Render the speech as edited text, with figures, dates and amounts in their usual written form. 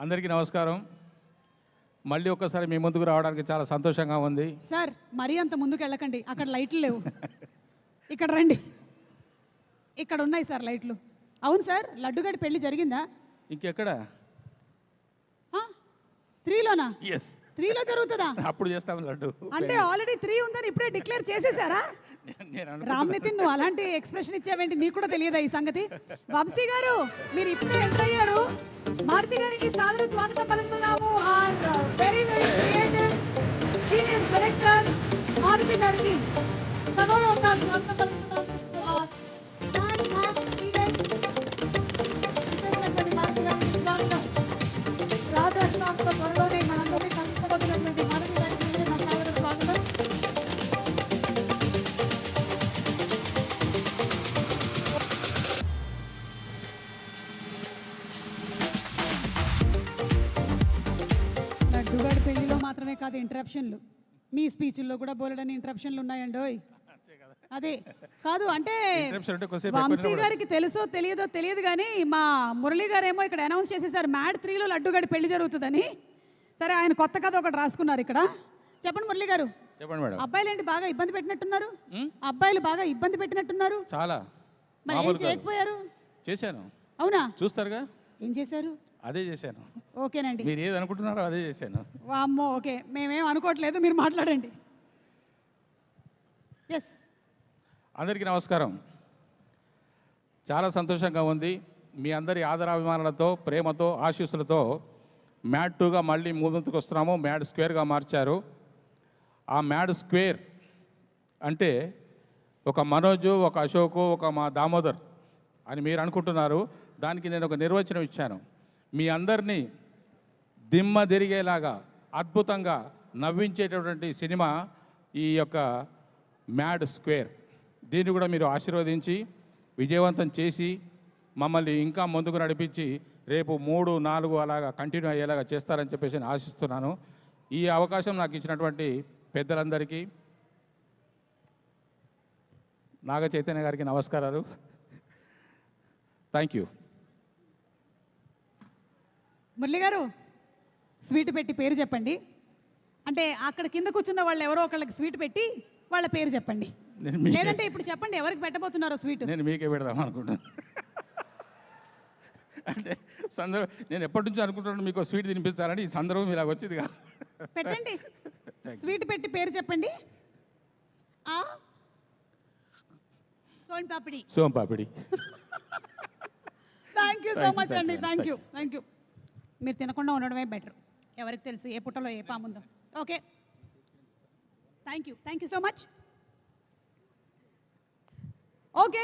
అందరికీ నమస్కారం. మళ్ళీ ఒక్కసారి మీ ముందుకు రావడానికి చాలా సంతోషంగా ఉంది. సార్ మరీ అంత ముందుకు వెళ్ళకండి, అక్కడ లైట్లు లేవు. ఇక్కడ రండి, ఇక్కడ ఉన్నాయి సార్ లైట్లు. అవును సార్, లడ్డుగడి పెళ్లి జరిగిందా? ఇంకెక్కడ? 3లోనా? ఎస్, 3లో జరుగుతుందా? అప్పుడు చేస్తాం లడ్డు. అంటే ఆల్రెడీ 3 ఉందని ఇప్పుడే డిక్లేర్ చేసేసారా? రామ్ నితిన్, నువ్వు అలాంటి ఎక్స్ప్రెషన్ ఇచ్చావేంటి? నీకు కూడా తెలియదా ఈ సంగతి? వంశీ గారు, మీరు ఇప్పుడే ఎంటర్ అయ్యారు. మారుతి గారికి సాదర స్వాగతం పలుకుతున్నాము. Very very creative senior director Maruti గారికి సగౌరవంగా స్వాగతం పలుకుతున్నాము. మారుతి గారికి స్వాగతం. రాజస్థాన్తో త్వరలోనే మనందరినీ కలుసుకోబోతున్నటువంటి మారుతి గారికి నా సాదర స్వాగతం. లడ్డుగాడి పెళ్లిలో మాత్రమే కాదు ఇంటరప్షన్లు, మీ స్పీచ్ల్లో కూడా బోలెడని ఇంటరప్షన్లు ఉన్నాయండోయ్. అదే కాదు అంటే వంశీ గారికి తెలుసో తెలియదు కానీ మా మురళి గారు ఏమో ఇక్కడ అనౌన్స్ చేసేసారు మ్యాడ్ 3లో లడ్డుగాడి పెళ్లి జరుగుతుందని. సరే, ఆయన కొత్త కథ ఒకటి రాసుకున్నారు ఇక్కడ. చెప్పండి మురళి గారు. చెప్పండి మేడం. అబ్బాయిలు ఏంటి బాగా ఇబ్బంది పెట్టినట్టున్నారు? అబ్బాయిలు బాగా ఇబ్బంది పెట్టినట్టున్నారు. చాలా. మరి ఏం చేయకపోయారు? చేశాను. అవునా? చూస్తారుగా. ఏం చేశారు? అదే చేశాను. ఓకేనండి, మీరు ఏది అనుకుంటున్నారో అదే చేశాను. వామ్మో, ఓకే, మేమేం అనుకోవట్లేదు, మీరు మాట్లాడండి. ఎస్, అందరికీ నమస్కారం. చాలా సంతోషంగా ఉంది. మీ అందరి ఆదరాభిమానాలతో, ప్రేమతో, ఆశీస్సులతో మ్యాడ్ 2గా మళ్ళీ ముందుకు వస్తున్నాము. మ్యాడ్ స్క్వేర్గా మార్చారు. ఆ మ్యాడ్ స్క్వేర్ అంటే ఒక మనోజు, ఒక అశోకు, ఒక మా దామోదర్ అని మీరు అనుకుంటున్నారు. దానికి నేను ఒక నిర్వచనం ఇచ్చాను. మీ అందరినీ దిమ్మ తిరిగేలాగా అద్భుతంగా నవ్వించేటటువంటి సినిమా ఈ యొక్క మ్యాడ్ స్క్వేర్. దీన్ని కూడా మీరు ఆశీర్వదించి విజయవంతం చేసి మమ్మల్ని ఇంకా ముందుకు నడిపించి రేపు 3, 4 అలాగా కంటిన్యూ అయ్యేలాగా చేస్తారని చెప్పేసి నేను ఆశిస్తున్నాను. ఈ అవకాశం నాకు ఇచ్చినటువంటి పెద్దలందరికీ, నాగ చైతన్య గారికి నమస్కారాలు. Thank you. మురళి గారు, స్వీట్ పెట్టి పేరు చెప్పండి. అంటే అక్కడ కింద కూర్చున్న వాళ్ళు ఎవరో ఒకళ్ళకి స్వీట్ పెట్టి వాళ్ళ పేరు చెప్పండి. లేదంటే ఇప్పుడు చెప్పండి ఎవరికి పెట్టబోతున్నారో స్వీట్. నేను మీకే పెడదాం అనుకుంటున్నాను. అంటే నేను ఎప్పటి నుంచో అనుకుంటున్నాను మీకు స్వీట్ తినిపించాలని. ఈ సందర్భం ఇలాగ వచ్చింది కదా. పెట్టండి, స్వీట్ పెట్టి పేరు చెప్పండి. Soan papdi. Thank you so much అండి. Thank you. మీరు తినకుండా ఉండడమే బెటర్. ఎవరికి తెలుసు ఏ పుట్టలో ఏ పాముందో. Okay, thank you so much. Okay.